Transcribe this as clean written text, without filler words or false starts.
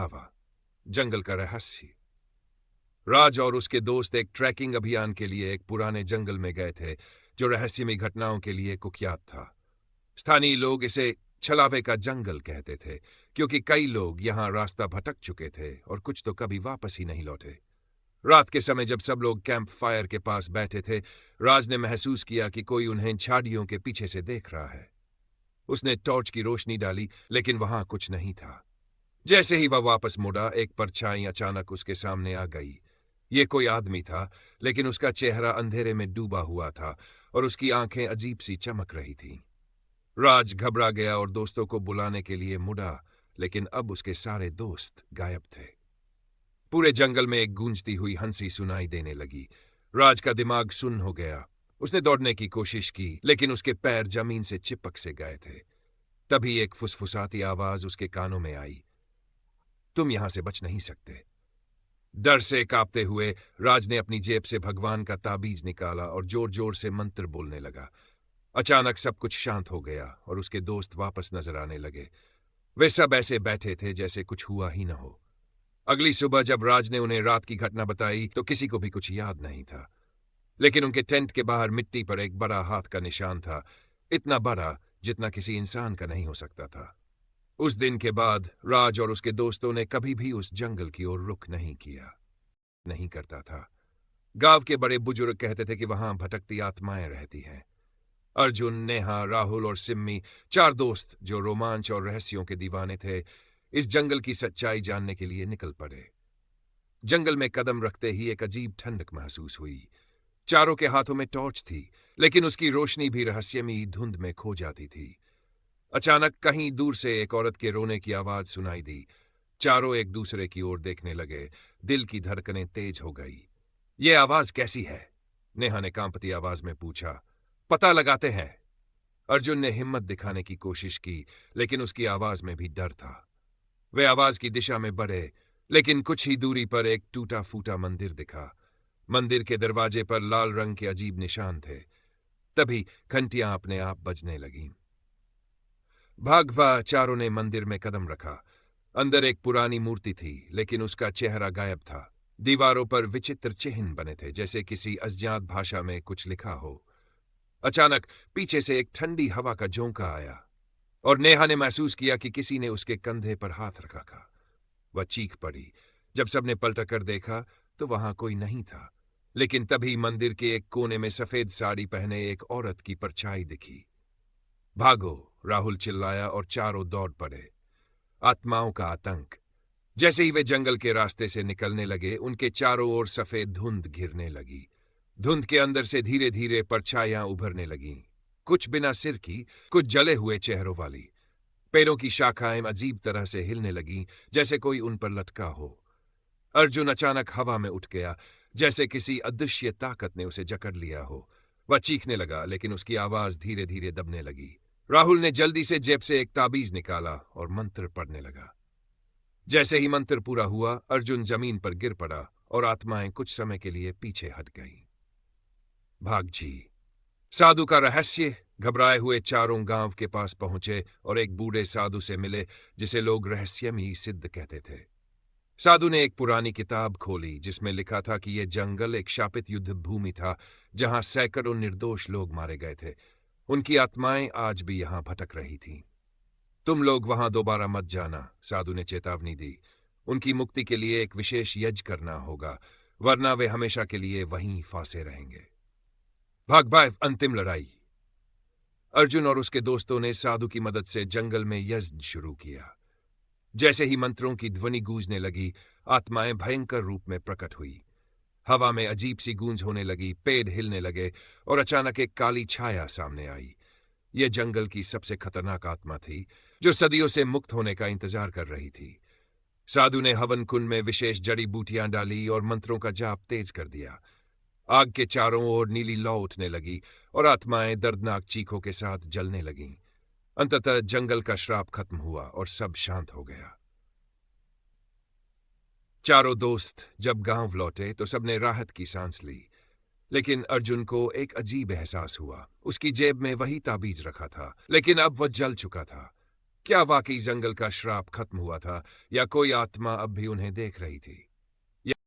हवा, जंगल का रहस्य। राज और उसके दोस्त एक ट्रैकिंग अभियान के लिए एक पुराने जंगल में गए थे जो रहस्यमयी घटनाओं के लिए कुख्यात था। स्थानीय लोग इसे छलावे का जंगल कहते थे क्योंकि कई लोग यहां रास्ता भटक चुके थे और कुछ तो कभी वापस ही नहीं लौटे। रात के समय जब सब लोग कैंप फायर के पास बैठे थे, राज ने महसूस किया कि कोई उन्हें झाड़ियों के पीछे से देख रहा है। उसने टॉर्च की रोशनी डाली, लेकिन वहां कुछ नहीं था। जैसे ही वह वापस मुड़ा, एक परछाई अचानक उसके सामने आ गई। ये कोई आदमी था, लेकिन उसका चेहरा अंधेरे में डूबा हुआ था और उसकी आंखें अजीब सी चमक रही थीं। राज घबरा गया और दोस्तों को बुलाने के लिए मुड़ा, लेकिन अब उसके सारे दोस्त गायब थे। पूरे जंगल में एक गूंजती हुई हंसी सुनाई देने लगी। राज का दिमाग सुन्न हो गया। उसने दौड़ने की कोशिश की, लेकिन उसके पैर जमीन से चिपक से गए थे। तभी एक फुसफुसाती आवाज उसके कानों में आई, तुम यहां से बच नहीं सकते। डर से कांपते हुए राज ने अपनी जेब से भगवान का ताबीज निकाला और जोर जोर से मंत्र बोलने लगा। अचानक सब कुछ शांत हो गया और उसके दोस्त वापस नजर आने लगे। वे सब ऐसे बैठे थे जैसे कुछ हुआ ही न हो। अगली सुबह जब राज ने उन्हें रात की घटना बताई तो किसी को भी कुछ याद नहीं था, लेकिन उनके टेंट के बाहर मिट्टी पर एक बड़ा हाथ का निशान था, इतना बड़ा जितना किसी इंसान का नहीं हो सकता था। उस दिन के बाद राज और उसके दोस्तों ने कभी भी उस जंगल की ओर रुख नहीं किया, नहीं करता था। गांव के बड़े बुजुर्ग कहते थे कि वहां भटकती आत्माएं रहती हैं। अर्जुन, नेहा, राहुल और सिम्मी, चार दोस्त जो रोमांच और रहस्यों के दीवाने थे, इस जंगल की सच्चाई जानने के लिए निकल पड़े। जंगल में कदम रखते ही एक अजीब ठंडक महसूस हुई। चारों के हाथों में टॉर्च थी, लेकिन उसकी रोशनी भी रहस्यमयी धुंध में खो जाती थी। अचानक कहीं दूर से एक औरत के रोने की आवाज सुनाई दी। चारों एक दूसरे की ओर देखने लगे। दिल की धड़कनें तेज हो गई। ये आवाज कैसी है? नेहा ने कांपती आवाज में पूछा। पता लगाते हैं। अर्जुन ने हिम्मत दिखाने की कोशिश की, लेकिन उसकी आवाज में भी डर था। वे आवाज की दिशा में बढ़े, लेकिन कुछ ही दूरी पर एक टूटा फूटा मंदिर दिखा। मंदिर के दरवाजे पर लाल रंग के अजीब निशान थे। तभी घंटियां अपने आप बजने लगीं। भागवा चारों ने मंदिर में कदम रखा। अंदर एक पुरानी मूर्ति थी, लेकिन उसका चेहरा गायब था। दीवारों पर विचित्र चिन्ह बने थे, जैसे किसी अज्ञात भाषा में कुछ लिखा हो। अचानक पीछे से एक ठंडी हवा का झोंका आया और नेहा ने महसूस किया कि किसी ने उसके कंधे पर हाथ रखा था। वह चीख पड़ी। जब सबने पलटकर देखा तो वहां कोई नहीं था, लेकिन तभी मंदिर के एक कोने में सफेद साड़ी पहने एक औरत की परछाई दिखी। भागो! राहुल चिल्लाया और चारों दौड़ पड़े। आत्माओं का आतंक। जैसे ही वे जंगल के रास्ते से निकलने लगे, उनके चारों ओर सफेद धुंध घिरने लगी। धुंध के अंदर से धीरे धीरे परछाइयां उभरने लगीं, कुछ बिना सिर की, कुछ जले हुए चेहरों वाली। पेड़ों की शाखाएं अजीब तरह से हिलने लगीं, जैसे कोई उन पर लटका हो। अर्जुन अचानक हवा में उठ गया, जैसे किसी अदृश्य ताकत ने उसे जकड़ लिया हो। वह चीखने लगा, लेकिन उसकी आवाज धीरे धीरे दबने लगी। राहुल ने जल्दी से जेब से एक ताबीज निकाला और मंत्र पढ़ने लगा। जैसे ही मंत्र पूरा हुआ, अर्जुन जमीन पर गिर पड़ा और आत्माएं कुछ समय के लिए पीछे हट गईं। भागजी! साधु का रहस्य। घबराए हुए चारों गांव के पास पहुंचे और एक बूढ़े साधु से मिले, जिसे लोग रहस्यमयी सिद्ध कहते थे। साधु ने एक पुरानी किताब खोली, जिसमें लिखा था कि यह जंगल एक शापित युद्ध भूमि था, जहां सैकड़ों निर्दोष लोग मारे गए थे। उनकी आत्माएं आज भी यहां भटक रही थीं। तुम लोग वहां दोबारा मत जाना, साधु ने चेतावनी दी। उनकी मुक्ति के लिए एक विशेष यज्ञ करना होगा, वरना वे हमेशा के लिए वहीं फांसे रहेंगे। भाग अंतिम लड़ाई। अर्जुन और उसके दोस्तों ने साधु की मदद से जंगल में यज्ञ शुरू किया। जैसे ही मंत्रों की ध्वनि गूंजने लगी, आत्माएं भयंकर रूप में प्रकट हुई। हवा में अजीब सी गूंज होने लगी, पेड़ हिलने लगे और अचानक एक काली छाया सामने आई। यह जंगल की सबसे खतरनाक आत्मा थी, जो सदियों से मुक्त होने का इंतजार कर रही थी। साधु ने हवन कुंड में विशेष जड़ी बूटियां डाली और मंत्रों का जाप तेज कर दिया। आग के चारों ओर नीली लौ उठने लगी और आत्माएं दर्दनाक चीखों के साथ जलने लगीं। अंततः जंगल का श्राप खत्म हुआ और सब शांत हो गया। चारों दोस्त जब गांव लौटे तो सबने राहत की सांस ली, लेकिन अर्जुन को एक अजीब एहसास हुआ। उसकी जेब में वही ताबीज रखा था, लेकिन अब वह जल चुका था। क्या वाकई जंगल का श्राप खत्म हुआ था या कोई आत्मा अब भी उन्हें देख रही थी?